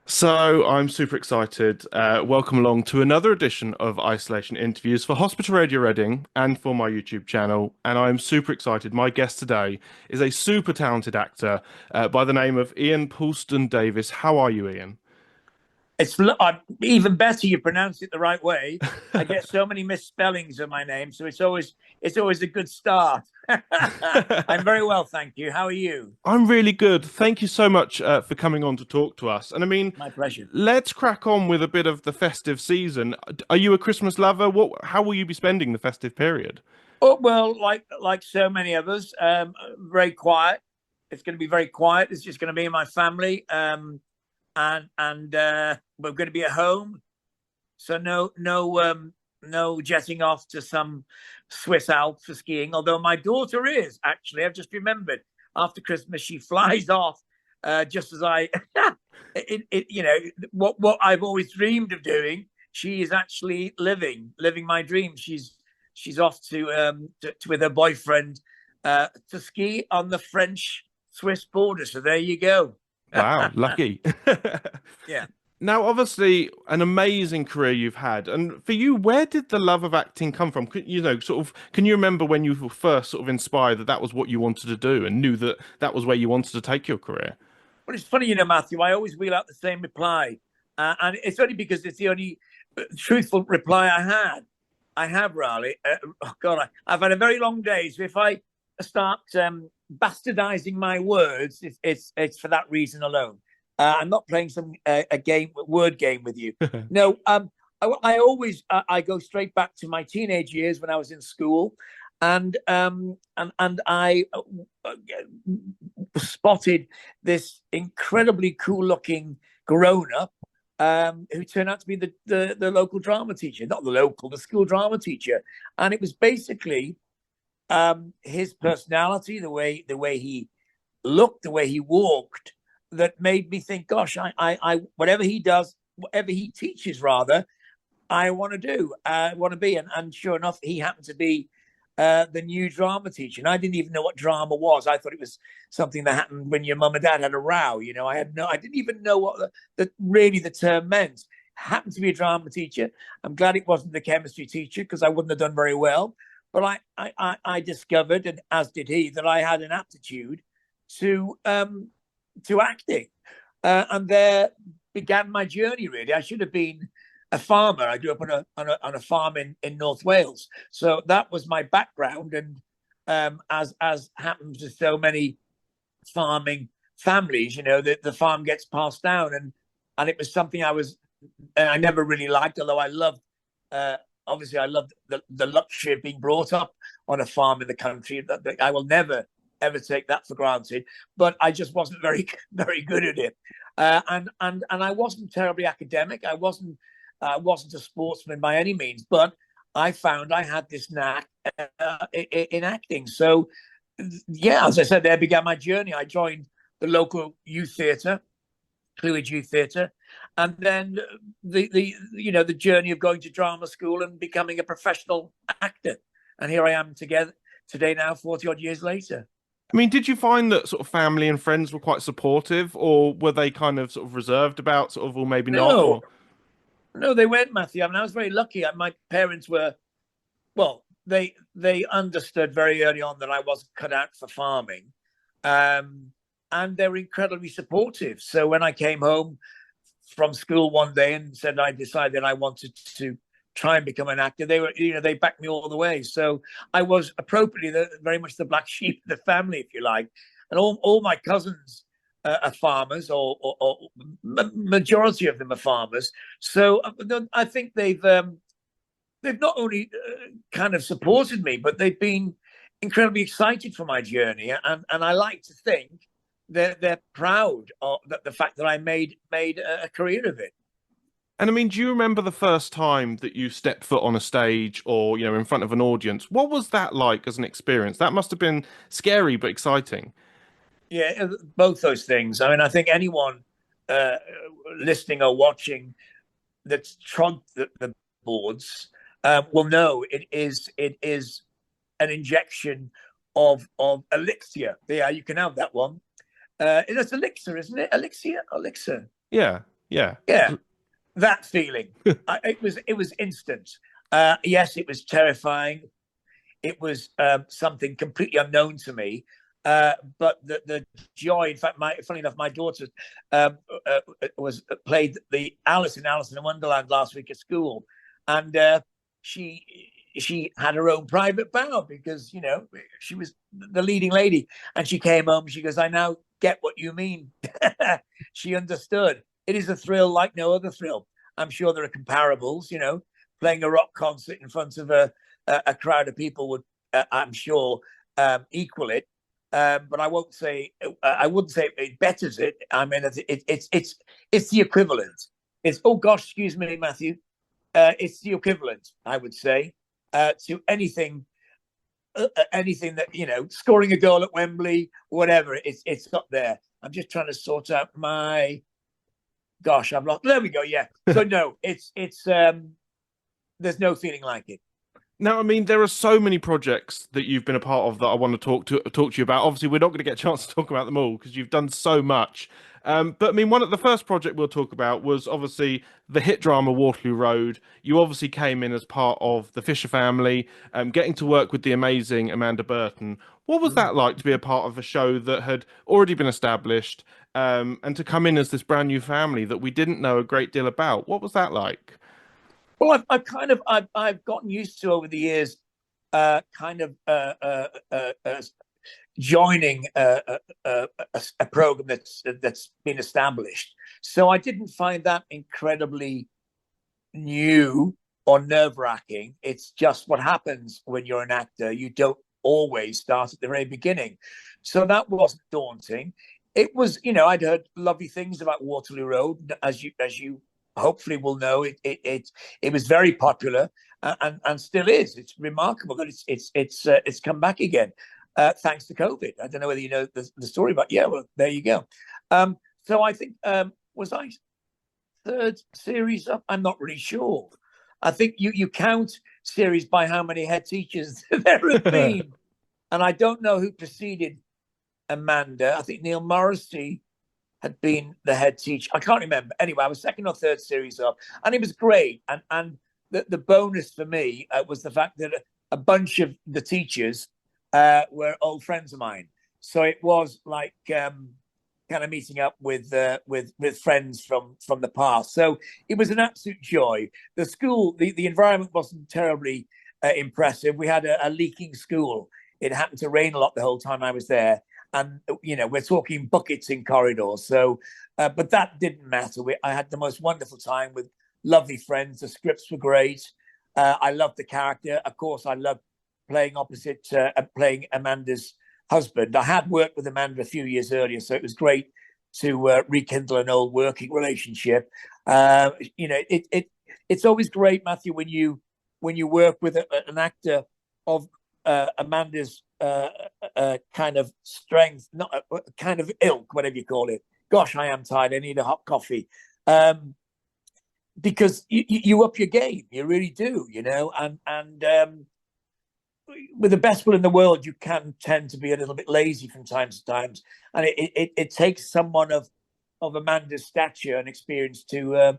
So I'm super excited. Welcome along to another edition of Isolation Interviews for Hospital Radio Reading and for my YouTube channel. And I'm super excited. My guest today is a super talented actor by the name of Ian Puleston-Davies. How are you, Ian? Even better. You pronounce it the right way. I get so many misspellings of my name, so it's always a good start. I'm very well, thank you. How are you? I'm really good. Thank you so much for coming on to talk to us. And I mean, My pleasure. let's crack on with a bit of the festive season. Are you a Christmas lover? How will you be spending the festive period? Oh well, like so many of us, very quiet. It's going to be very quiet. It's just going to be my family, and we're going to be at home. So no jetting off to some Swiss Alps for skiing. Although my daughter is actually, I've just remembered, after Christmas she flies off, just as I, what I've always dreamed of doing. She is actually living my dream. She's off to with her boyfriend to ski on the French Swiss border. So there you go. Wow, lucky. Yeah. Now, obviously, an amazing career you've had, and for you, where did the love of acting come from? Can you remember when you were first sort of inspired that that was what you wanted to do and knew that that was where you wanted to take your career? But it's funny, Matthew. I always wheel out the same reply, and it's only because it's the only truthful reply I had. I have, Riley. Oh God, I've had a very long day. So if I start bastardizing my words, it's for that reason alone. I'm not playing some a game, word game with you. No, I always I go straight back to my teenage years when I was in school, and I spotted this incredibly cool looking grown up who turned out to be the local drama teacher, not the school drama teacher. And it was basically his personality, the way he looked, the way he walked, that made me think, gosh, I whatever he does, whatever he teaches, rather, I want to do, I want to be. And sure enough, he happened to be the new drama teacher. And I didn't even know what drama was. I thought it was something that happened when your mum and dad had a row. I didn't even know what really the term meant. Happened to be a drama teacher. I'm glad it wasn't the chemistry teacher because I wouldn't have done very well. But I discovered, and as did he, that I had an aptitude to acting, and there began my journey. Really, I should have been a farmer. I grew up on a farm in North Wales, so that was my background. And as happens with so many farming families, the farm gets passed down, and it was something I never really liked. Although I loved, obviously, I loved the luxury of being brought up on a farm in the country. That I will never ever take that for granted. But I just wasn't very very good at it, and I wasn't terribly academic. I wasn't a sportsman by any means, but I found I had this knack in acting. So, yeah, as I said, there began my journey. I joined the local youth theatre, Cleweland Youth Theatre, and then the journey of going to drama school and becoming a professional actor. And here I am today now, 40 odd years later. I mean, did you find that sort of family and friends were quite supportive, or were they kind of sort of reserved about sort of, or maybe not, No, or? no, they went, Matthew. I mean, I was very lucky. My parents were, well, they understood very early on that I wasn't cut out for farming, um, and they were incredibly supportive. So when I came home from school one day and said I decided I wanted to try and become an actor, they backed me all the way. So I was appropriately very much the black sheep of the family, if you like, and all my cousins are farmers, or majority of them are farmers. So I think they've not only kind of supported me, but they've been incredibly excited for my journey, and I like to think they're proud of the fact that I made a career of it. And I mean, do you remember the first time that you stepped foot on a stage or, in front of an audience? What was that like as an experience? That must have been scary but exciting. Yeah, both those things. I mean, I think anyone uh, listening or watching that's trod the boards will know it is an injection of elixir. Yeah, you can have that one. It's elixir, isn't it? Elixir. Yeah. Yeah. Yeah, that feeling. It was instant. Yes, it was terrifying. It was something completely unknown to me. But the joy. In fact, funny enough, my daughter was played the Alice in Wonderland last week at school, and she she had her own private bow because she was the leading lady, and she came home. She goes, "I now get what you mean." She understood. It is a thrill like no other thrill. I'm sure there are comparables. Playing a rock concert in front of a crowd of people would, I'm sure, equal it. But I wouldn't say it betters it. I mean, it's the equivalent. It's, oh gosh, excuse me, Matthew. It's the equivalent, I would say, to anything that scoring a goal at Wembley, whatever. It's up there. I'm just trying to sort out my. Gosh, I've lost. There we go. Yeah. So no, it's there's no feeling like it. Now, I mean, there are so many projects that you've been a part of that I want to talk to you about. Obviously, we're not going to get a chance to talk about them all because you've done so much. But I mean, the first project we'll talk about was obviously the hit drama Waterloo Road. You obviously came in as part of the Fisher family, getting to work with the amazing Amanda Burton. What was that like to be a part of a show that had already been established, and to come in as this brand new family that we didn't know a great deal about? What was that like? Well, I've gotten used to over the years, kind of joining a program that's been established. So I didn't find that incredibly new or nerve-wracking. It's just what happens when you're an actor. You don't always start at the very beginning. So that wasn't daunting. It was, I'd heard lovely things about Waterloo Road, as you hopefully will know. It was very popular, and still is. It's remarkable that it's come back again, thanks to COVID. I don't know whether you know the story, but yeah, well, there you go. So I think, was I third series up? I'm not really sure. I think you count series by how many head teachers there have been, and I don't know who preceded Amanda. I think Neil Morrissey had been the head teacher. I can't remember. Anyway, I was second or third series up, and it was great. And the bonus for me was the fact that a bunch of the teachers were old friends of mine. So it was like kind of meeting up with friends from the past. So it was an absolute joy. The school, the environment wasn't terribly impressive. We had a leaking school. It happened to rain a lot the whole time I was there. And we're talking buckets in corridors. So, but that didn't matter. I had the most wonderful time with lovely friends. The scripts were great. I loved the character. Of course, I loved playing playing Amanda's husband. I had worked with Amanda a few years earlier, so it was great to rekindle an old working relationship. It's always great, Matthew, when you work with an actor of Amanda's kind of strength, not kind of ilk, whatever you call it. Gosh, I am tired. I need a hot coffee. Because you up your game, you really do, and with the best will in the world, you can tend to be a little bit lazy from time to time, and it takes someone of Amanda's stature and experience to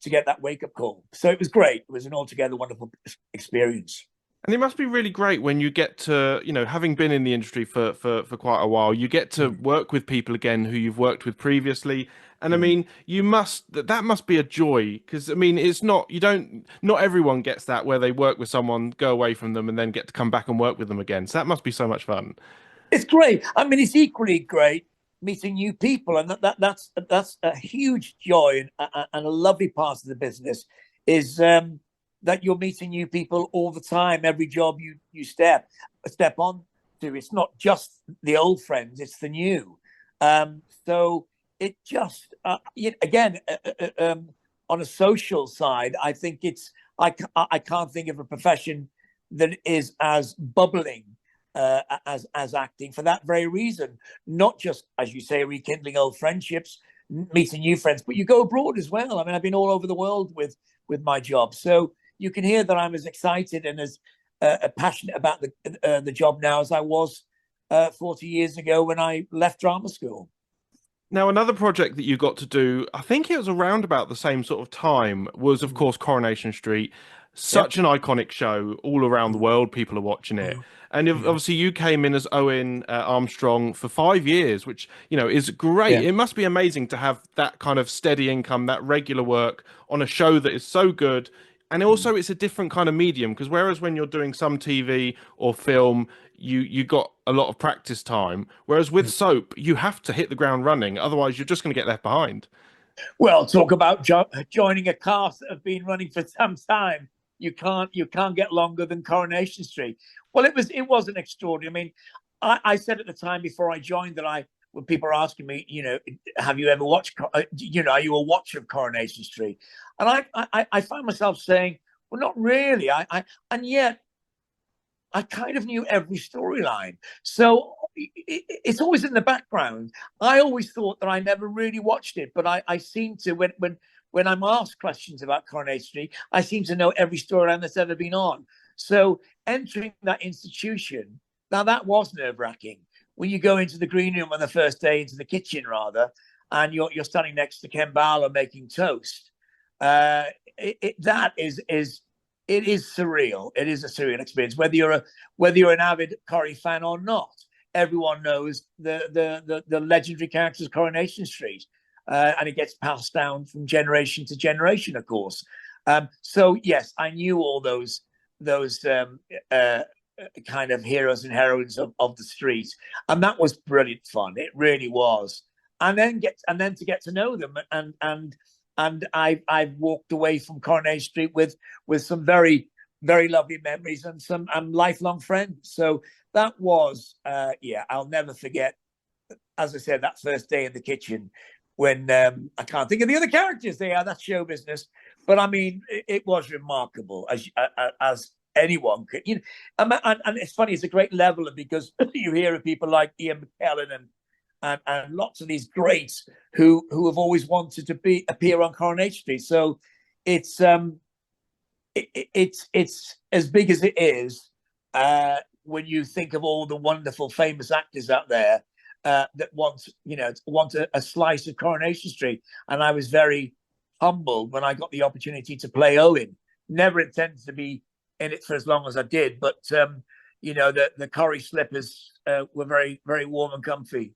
get that wake up call. So it was great. It was an altogether wonderful experience. And it must be really great when you get to, having been in the industry for quite a while, you get to work with people again who you've worked with previously. And I mean, that must be a joy because I mean, not everyone gets that where they work with someone, go away from them and then get to come back and work with them again. So that must be so much fun. It's great. I mean, it's equally great meeting new people, and that's a huge joy and a lovely part of the business is that you're meeting new people all the time. Every job you step on to, it's not just the old friends, it's the new. So it just again on a social side, I think I can't think of a profession that is as bubbling as acting for that very reason. Not just, as you say, rekindling old friendships, meeting new friends, but you go abroad as well. I mean, I've been all over the world with my job, so you can hear that I'm as excited and as passionate about the job now as I was 40 years ago when I left drama school. Now, another project that you got to do, I think it was around about the same sort of time, was of course Coronation Street. Yep. Such an iconic show all around the world. People are watching it. And obviously, you came in as Owen Armstrong for 5 years, which, is great. Yeah. It must be amazing to have that kind of steady income, that regular work on a show that is so good. And also, it's a different kind of medium because whereas when you're doing some TV or film, you got a lot of practice time. Whereas with soap, you have to hit the ground running. Otherwise, you're just going to get left behind. Well, talk about joining a cast that have been running for some time. You can't get longer than Coronation Street. Well, it was an extraordinary. I mean, I said at the time before I joined that when people are asking me, have you ever watched, are you a watcher of Coronation Street? And I find myself saying, well, not really. And yet I kind of knew every storyline. So it's always in the background. I always thought that I never really watched it, but I seem to, when I'm asked questions about Coronation Street, I seem to know every storyline that's ever been on. So entering that institution, now that was nerve-wracking. When you go into the green room on the first day, into the kitchen rather, and you're standing next to Ken Barlow making toast, that is it is surreal. It is a surreal experience. Whether you're an avid Corrie fan or not, everyone knows the legendary characters of Coronation Street, and it gets passed down from generation to generation, of course. So yes, I knew all those kind of heroes and heroines of the street, and that was brilliant fun. It really was. And then to get to know them, and I've walked away from Coronation Street with some very, very lovely memories and some lifelong friends. So that was I'll never forget, as I said, that first day in the kitchen when I can't think of the other characters. That's show business, but I mean it was remarkable as anyone could. And it's funny, it's a great leveler because you hear of people like Ian McKellen and lots of these greats who have always wanted to appear on Coronation Street. So it's it's as big as it is when you think of all the wonderful famous actors out there that want a slice of Coronation Street. And I was very humbled when I got the opportunity to play Owen. Never intended to be in it for as long as I did, but the Corrie slippers were very, very warm and comfy.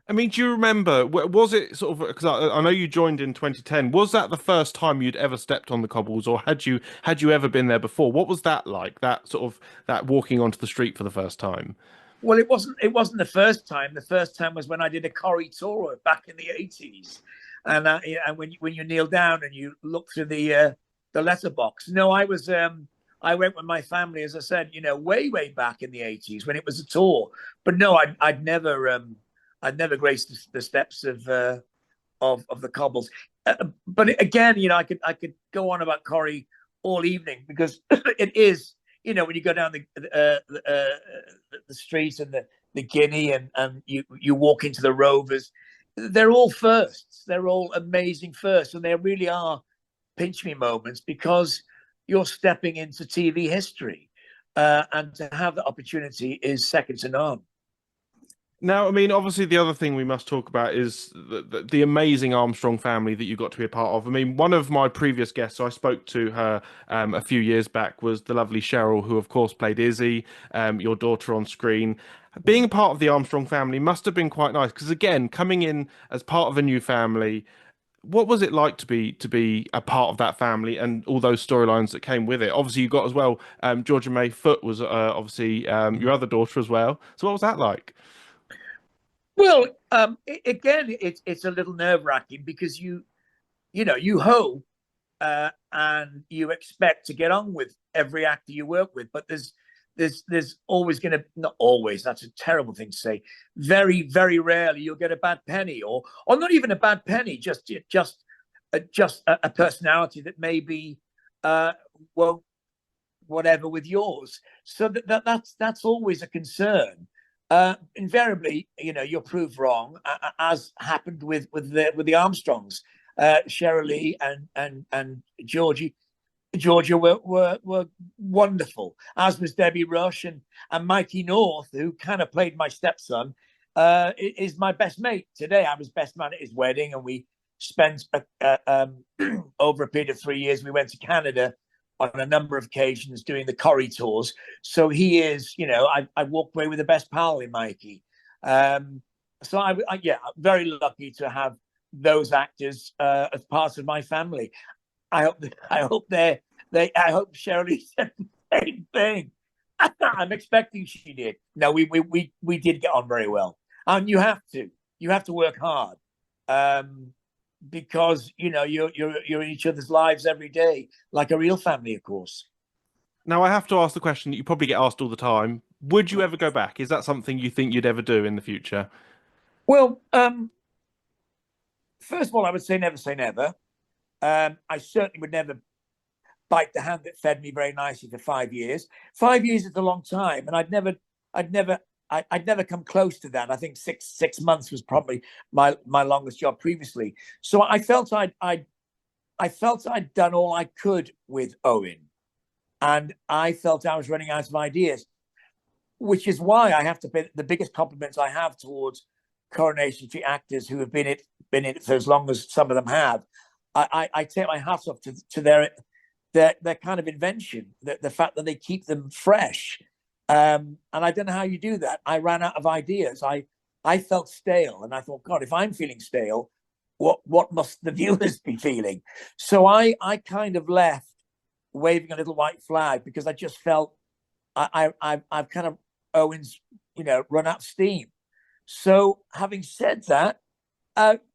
I mean, do you remember, was it sort of, because I know you joined in 2010, was that the first time you'd ever stepped on the cobbles, or had you ever been there before? What was that like, that sort of, that walking onto the street for the first time? Well, it wasn't the first time. The first time was when I did a Corrie tour back in the 80s, and when you kneel down and you look through the letterbox. No, I went with my family, as I said, way back in the 80s when it was a tour. But no, I'd never graced the steps of the cobbles. But again, I could go on about Corrie all evening because it is, when you go down the street and the Guinea and you walk into the Rovers, they're all firsts. They're all amazing firsts, and they really are pinch me moments because you're stepping into TV history, and to have the opportunity is second to none. Now, I mean, obviously, the other thing we must talk about is the amazing Armstrong family that you got to be a part of. I mean, one of my previous guests, I spoke to her a few years back, was the lovely Cheryl, who, of course, played Izzy, your daughter on screen. Being a part of the Armstrong family must have been quite nice because, again, coming in as part of a new family, what was it like to be a part of that family and all those storylines that came with it? Obviously, you got as well. Georgia May Foote was obviously your other daughter as well. So, what was that like? Well, again, it's a little nerve wracking because you hope and you expect to get on with every actor you work with, but there's always going to, not always, that's a terrible thing to say. Very, very rarely you'll get a bad penny, or not even a bad penny, just a personality that maybe won't whatever with yours. So that's always a concern. Invariably, you're proved wrong, as happened with the Armstrongs, Cheryl Lee and Georgia were wonderful, as was Debbie Rush and Mikey North, who kind of played my stepson. is my best mate. Today, I was best man at his wedding, and we spent over a period of 3 years. We went to Canada on a number of occasions doing the Corrie tours. So he is, I walked away with the best pal in Mikey. So yeah, I'm very lucky to have those actors as part of my family. I hope Shirley said the same thing. I'm expecting she did. No, we did get on very well, and you have to work hard, because you're in each other's lives every day, like a real family, of course. Now, I have to ask the question that you probably get asked all the time. Would you ever go back? Is that something you think you'd ever do in the future? Well, first of all, I would say never. I certainly would never bite the hand that fed me very nicely for 5 years. 5 years is a long time, and I'd never come close to that. I think six months was probably my longest job previously. So I felt I'd done all I could with Owen, and I felt I was running out of ideas, which is why I have to pay the biggest compliments I have towards Coronation Street actors who have been in it for as long as some of them have. I take my hat off to their kind of invention, the fact that they keep them fresh. And I don't know how you do that. I ran out of ideas. I felt stale, and I thought, God, if I'm feeling stale, what must the viewers be feeling? So I kind of left waving a little white flag, because I just felt I've kind of Owen's run out of steam. So having said that,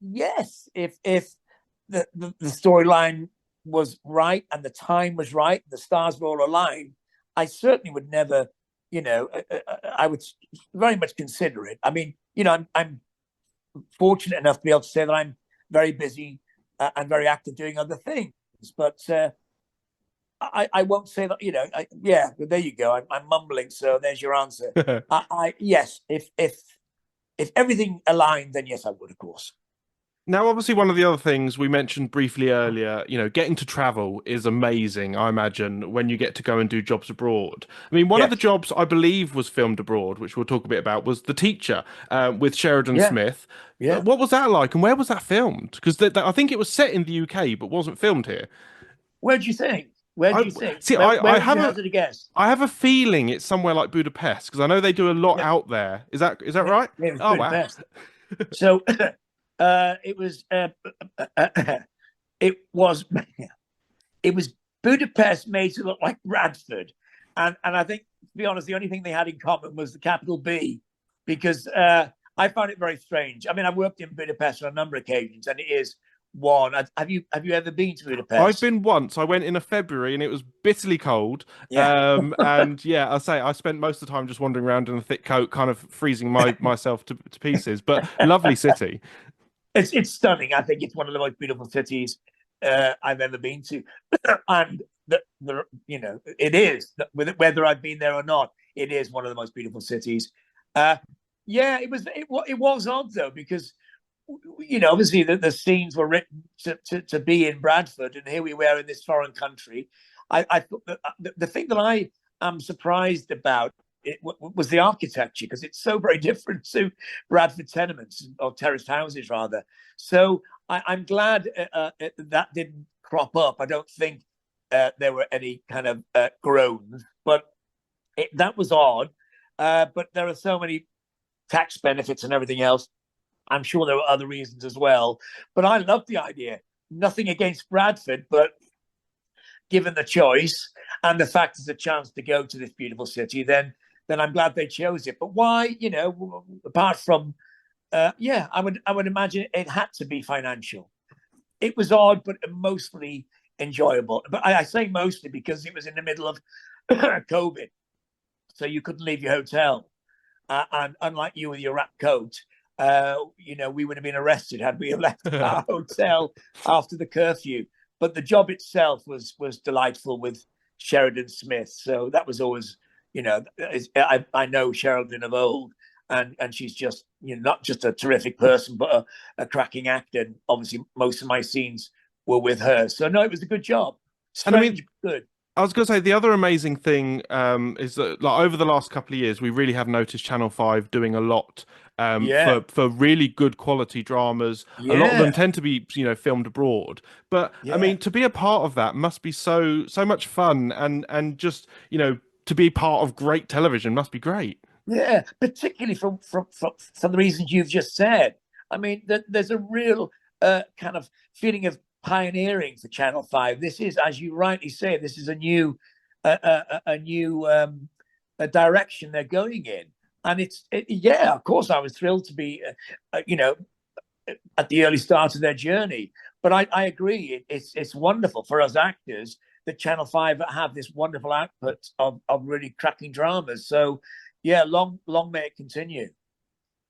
yes, if the storyline was right and the time was right, the stars were all aligned, I certainly would never, I would very much consider it. I mean, I'm fortunate enough to be able to say that I'm very busy and very active doing other things, but I won't say that. Yeah, there you go. I'm mumbling, so there's your answer. Yes, if everything aligned, then yes, I would, of course. Now, obviously, one of the other things we mentioned briefly earlier, getting to travel is amazing, I imagine, when you get to go and do jobs abroad. I mean, one of the Yes. jobs I believe was filmed abroad, which we'll talk a bit about, was The Teacher with Sheridan Yeah. Smith. Yeah. What was that like, and where was that filmed? Because I think it was set in the UK, but wasn't filmed here. Where do you think? Where do I you think? see. Where I would have you a hazard a guess? I have a feeling it's somewhere like Budapest because I know they do a lot No, out there. Is that right? it was Oh wow. Budapest. So it was it was it was Budapest made to look like Bradford, and I think, to be honest, the only thing they had in common was the capital B, because I found it very strange. I mean, I've worked in Budapest on a number of occasions, and it is one. Have you ever been to I've Budapest? been once. I went in a February and it was bitterly cold. Yeah. And yeah, I spent most of the time just wandering around in a thick coat, kind of freezing myself to pieces. But lovely city. It's stunning. I think it's one of the most beautiful cities I've ever been to, and it is, whether I've been there or not. It is one of the most beautiful cities. Yeah, it was odd though, because obviously the scenes were written to be in Bradford, and here we were in this foreign country. I thought that the thing that I am surprised about it was the architecture, because it's so very different to Bradford tenements, or terraced houses rather. So I'm glad that didn't crop up. I don't think there were any kind of groans, but that was odd. But there are so many tax benefits and everything else. I'm sure there were other reasons as well. But I love the idea. Nothing against Bradford, but given the choice and the fact there's a chance to go to this beautiful city, then I'm glad they chose it. But why? Apart from, yeah, I would imagine it had to be financial. It was odd, but mostly enjoyable. But I say mostly because it was in the middle of COVID, so you couldn't leave your hotel. And unlike you with your wrap coat, we would have been arrested had we left our hotel after the curfew. But the job itself was delightful with Sheridan Smith. So that was always, I know Sheridan of old, and she's just, not just a terrific person, but a cracking actor. And obviously, most of my scenes were with her. So no, it was a good job. And I mean, Strange, but good. I was going to say the other amazing thing is that, like, over the last couple of years, we really have noticed Channel 5 doing a lot Yeah, for really good quality dramas. A lot of them yeah, tend to be, filmed abroad. But I yeah, mean, to be a part of that must be so much fun, and just, to be part of great television must be great. yeah. Particularly from the reasons you've just said. I mean, there's a real kind of feeling of pioneering for Channel Five. This is, as you rightly say, this is a new a new a direction they're going in, and yeah. Of course, I was thrilled to be, at the early start of their journey. But I agree, it's wonderful for us actors that Channel Five have this wonderful output of really cracking dramas. So, yeah, long may it continue.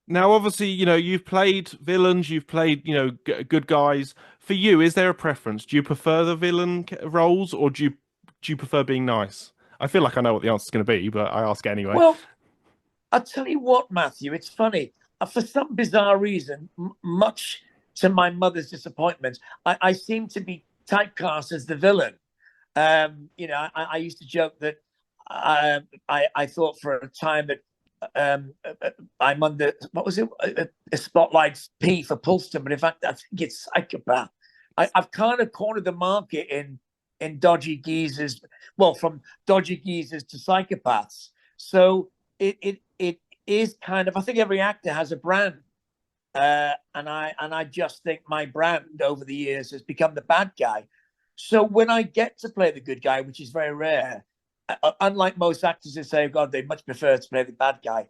Now, obviously, you've played villains, you've played, good guys. For you, is there a preference? Do you prefer the villain roles, or do you prefer being nice? I feel like I know what the answer's going to be, but I ask anyway. Well, I'll tell you what, Matthew, it's funny. For some bizarre reason, much to my mother's disappointment, I seem to be typecast as the villain. I used to joke that I thought for a time that I'm under, what was it, a spotlight P for Pulston, but in fact, I think it's psychopath. I've kind of cornered the market in dodgy geezers, well, from dodgy geezers to psychopaths. So it is kind of, I think every actor has a brand. And I just think my brand over the years has become the bad guy. So when I get to play the good guy, which is very rare, unlike most actors who say, oh, God, they much prefer to play the bad guy,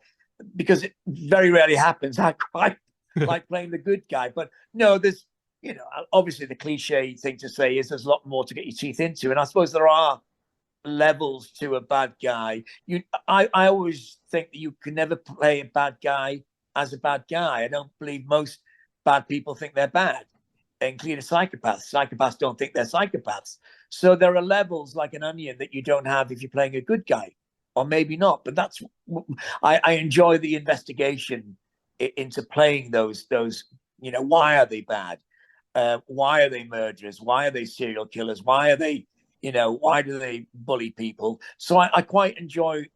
because it very rarely happens. I quite like playing the good guy. But no, there's, obviously the cliche thing to say is there's a lot more to get your teeth into. And I suppose there are levels to a bad guy. I always think that you can never play a bad guy as a bad guy. I don't believe most bad people think they're bad, including psychopaths. Psychopaths don't think they're psychopaths. So there are levels like an onion that you don't have if you're playing a good guy, or maybe not. But I enjoy the investigation into playing those. Why are they bad? Why are they murderers? Why are they serial killers? Why are they, why do they bully people? So I quite enjoy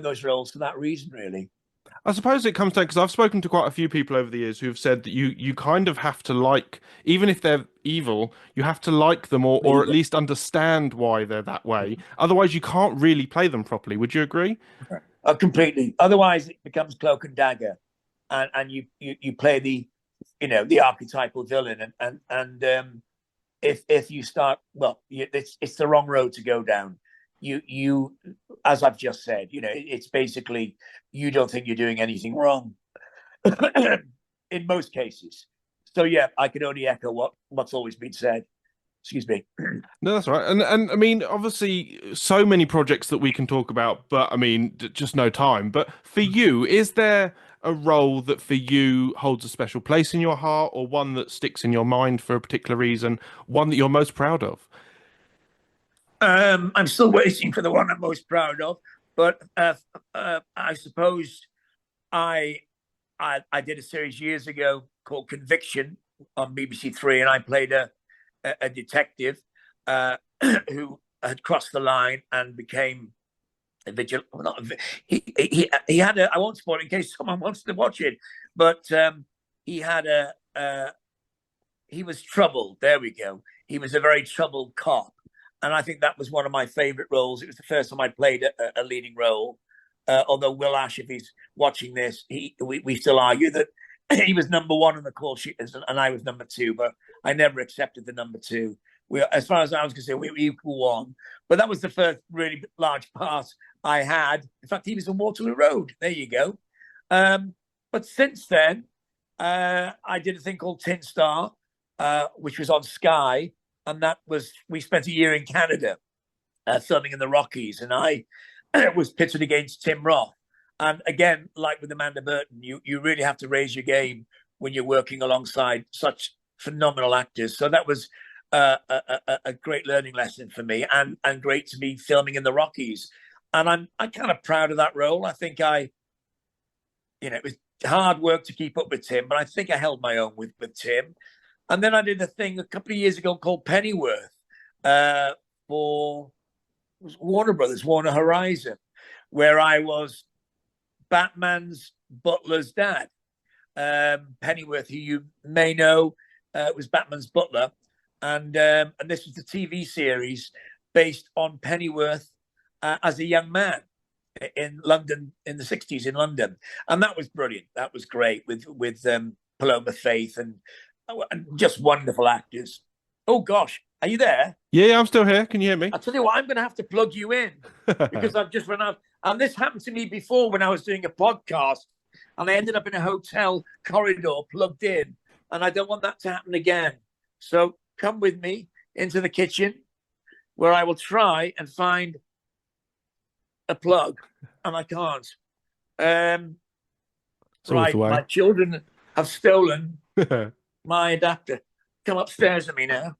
those roles for that reason, really. I suppose it comes down because I've spoken to quite a few people over the years who've said that you kind of have to like, even if they're evil, you have to like them, or at least understand why they're that way. Otherwise, you can't really play them properly. Would you agree? Completely. Otherwise, it becomes cloak and dagger, and you play the archetypal villain, and if you start, well, it's the wrong road to go down. You as I've just said, it's basically you don't think you're doing anything wrong in most cases. So yeah, I can only echo what's always been said. Excuse me. No, that's right. And I mean, obviously, so many projects that we can talk about, but I mean, just no time. But for you, is there a role that for you holds a special place in your heart, or one that sticks in your mind for a particular reason, one that you're most proud of? I'm still waiting for the one I'm most proud of, but I suppose I, I did a series years ago called Conviction on BBC Three, and I played a detective who had crossed the line and became a vigilante. Well, not a, he had a. I won't spoil it in case someone wants to watch it, but he had he was troubled. There we go. He was a very troubled cop, and I think that was one of my favourite roles. It was the first time I played a leading role. Although Will Ash, if he's watching this, we still argue that he was number one on the call sheet and I was number two, but I never accepted the number two. As far as I was concerned, we were equal one. But that was the first really large part I had. In fact, he was on Waterloo Road. There you go. But since then, I did a thing called Tin Star, which was on Sky, and we spent a year in Canada filming in the Rockies, and I was pitted against Tim Roth. And again, like with Amanda Burton, you really have to raise your game when you're working alongside such phenomenal actors. So that was a great learning lesson for me, and great to be filming in the Rockies. And I'm kind of proud of that role. I think it was hard work to keep up with Tim, but I think I held my own with Tim. And then I did a thing a couple of years ago called Pennyworth for Warner Brothers, Warner Horizon, where I was Batman's butler's dad. Pennyworth, who you may know, was Batman's butler, and this was the TV series based on Pennyworth as a young man in London in the 60s in London, and that was brilliant. That was great with Paloma Faith and just wonderful actors. Oh gosh, are you there? Yeah, I'm still here. Can you hear me? I'll tell you what, I'm going to have to plug you in because I've just run out. And this happened to me before when I was doing a podcast, and I ended up in a hotel corridor plugged in, and I don't want that to happen again. So come with me into the kitchen, where I will try and find a plug, and I can't. Right, my children have stolen my adapter. Come upstairs with me now.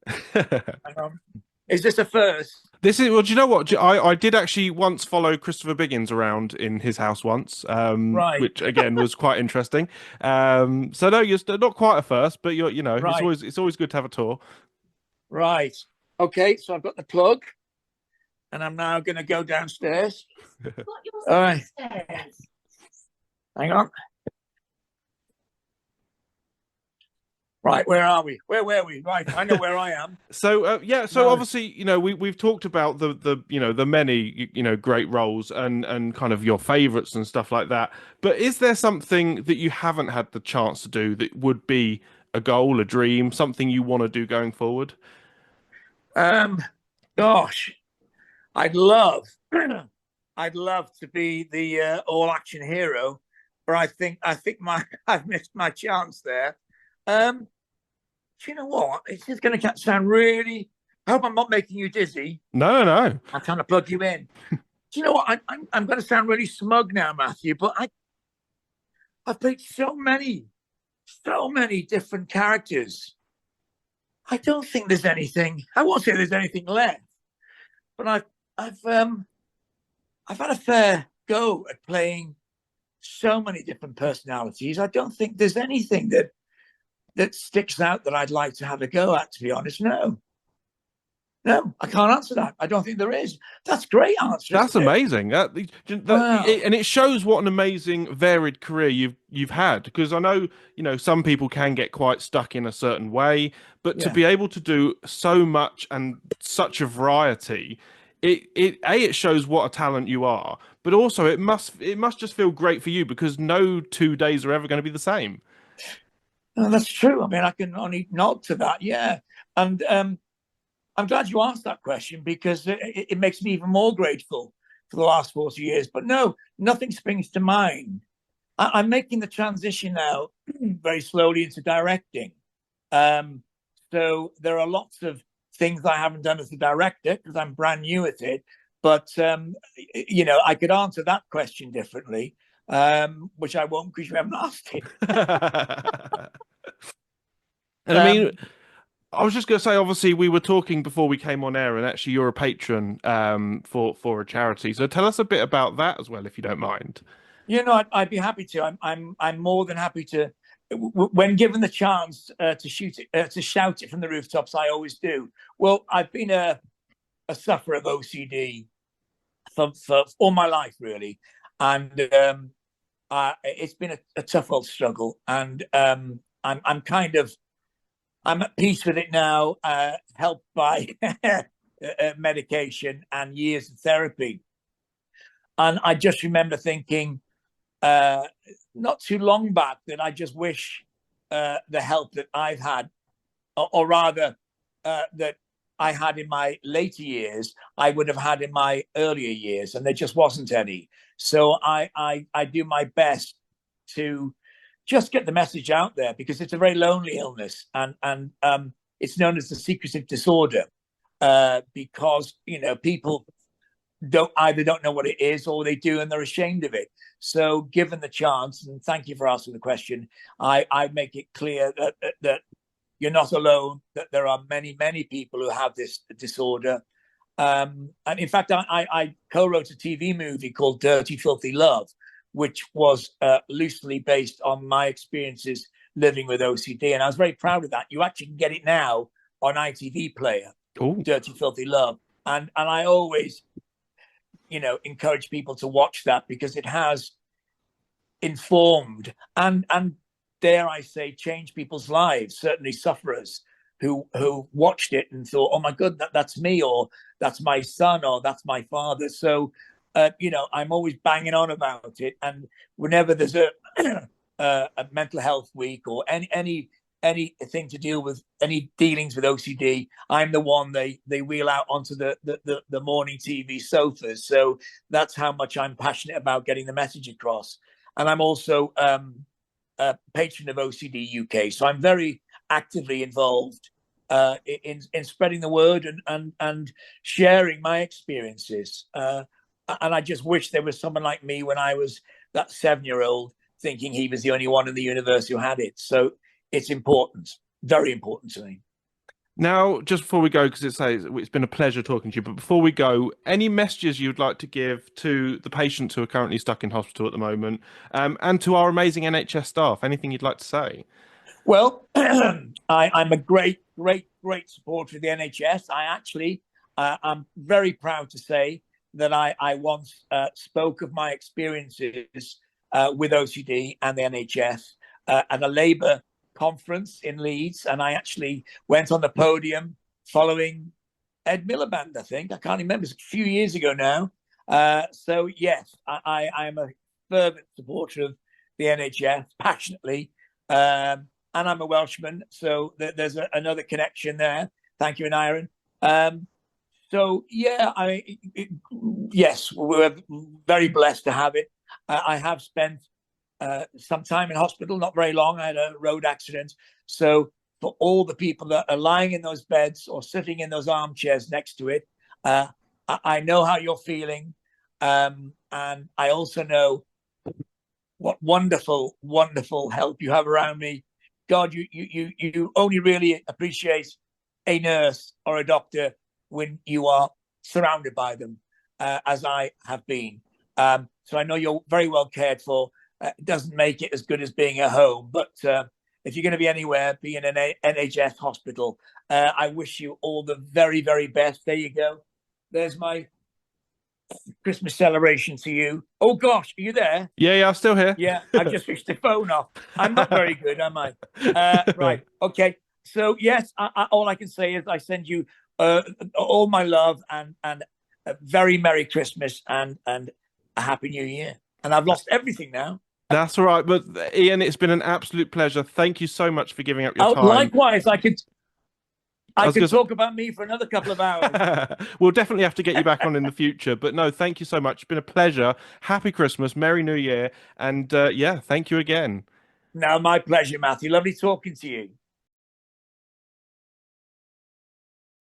Is this a first? This is, well, do you know what? I did actually once follow Christopher Biggins around in his house once, Right. which again was quite interesting. So no, you're not quite a first, but Right. it's always good to have a tour. Right. Okay, so I've got the plug, and I'm now going to go downstairs. All right. Hang on. Right, where are we? Where were we? Right, I know where I am. So obviously, we've talked about the many great roles and kind of your favorites and stuff like that. But is there something that you haven't had the chance to do that would be a goal, a dream, something you want to do going forward? Gosh, I'd love to be the all action hero, but I think I've missed my chance there. Do you know what? It's just going to sound really. I hope I'm not making you dizzy. No. I'm trying to plug you in. Do you know what? I'm going to sound really smug now, Matthew, but I've played so many different characters. I don't think there's anything. I won't say there's anything left, but I've had a fair go at playing so many different personalities. I don't think there's anything that sticks out that I'd like to have a go at, to be honest. No, I can't answer that. I don't think there is. That's a great answer. That's amazing. Wow. And it shows what an amazing, varied career you've had. Because I know, some people can get quite stuck in a certain way, but to be able to do so much and such a variety, it shows what a talent you are. But also, it must just feel great for you because no 2 days are ever going to be the same. Oh, that's true. I mean, I can only nod to that. Yeah. And I'm glad you asked that question because it makes me even more grateful for the last 40 years. But no, nothing springs to mind. I'm making the transition now very slowly into directing. So there are lots of things I haven't done as a director because I'm brand new at it. But, I could answer that question differently. Which I won't because you haven't asked it. And I mean, I was just going to say, obviously, we were talking before we came on air, and actually, you're a patron for a charity. So tell us a bit about that as well, if you don't mind. I'd be happy to. I'm more than happy to. When given the chance to shout it from the rooftops, I always do. Well, I've been a sufferer of OCD for all my life, really. And it's been a tough old struggle, and I'm at peace with it now, helped by medication and years of therapy. And I just remember thinking, not too long back, that I just wish the help that I've had, or rather that I had in my later years, I would have had in my earlier years, and there just wasn't any. So I do my best to just get the message out there because it's a very lonely illness, and it's known as the secretive disorder because people don't know what it is, or they do and they're ashamed of it. So given the chance, and thank you for asking the question, I make it clear that you're not alone, that there are many people who have this disorder. And in fact, I co-wrote a TV movie called Dirty Filthy Love, which was loosely based on my experiences living with OCD. And I was very proud of that. You actually can get it now on ITV Player. Ooh. Dirty Filthy Love. And I always, encourage people to watch that because it has informed and dare I say, changed people's lives, certainly sufferers who watched it and thought, oh my God, that's me, or that's my son, or that's my father. So, I'm always banging on about it. And whenever there's a mental health week or anything to deal with, any dealings with OCD, I'm the one they wheel out onto the morning TV sofas. So that's how much I'm passionate about getting the message across. And I'm also a patron of OCD UK, so I'm very actively involved in spreading the word and sharing my experiences. And I just wish there was someone like me when I was that 7-year-old, thinking he was the only one in the universe who had it. So it's important, very important to me. Now, just before we go, because it's been a pleasure talking to you, but before we go, any messages you'd like to give to the patients who are currently stuck in hospital at the moment, and to our amazing NHS staff? Anything you'd like to say? Well, I'm a great supporter of the NHS. I'm very proud to say that I once spoke of my experiences with OCD and the NHS at a Labour conference in Leeds, and I actually went on the podium following Ed Miliband. I can't remember. It's a few years ago now. So yes, I'm a fervent supporter of the NHS, passionately, and I'm a Welshman, so there's another connection there. Thank you, Iron. So yeah, yes, we're very blessed to have it. I have spent some time in hospital, not very long. I had a road accident. So for all the people that are lying in those beds or sitting in those armchairs next to it, I know how you're feeling. And I also know what wonderful, wonderful help you have around me. God, you only really appreciate a nurse or a doctor when you are surrounded by them, as I have been. So I know you're very well cared for. It doesn't make it as good as being at home, but if you're going to be anywhere, be in an NHS hospital. I wish you all the very, very best. There you go. There's my Christmas celebration to you. Oh gosh, are you there? Yeah, I'm still here. Yeah, I just switched the phone off. I'm not very good, am I? Right. Okay. So yes, all I can say is I send you all my love and a very Merry Christmas and a Happy New Year. And I've lost everything now. That's all right. But Ian, it's been an absolute pleasure. Thank you so much for giving up your time. Likewise, I could gonna... talk about me for another couple of hours. We'll definitely have to get you back on in the future. But no, thank you so much. It's been a pleasure. Happy Christmas, Merry New Year, and yeah, thank you again. No, my pleasure, Matthew. Lovely talking to you.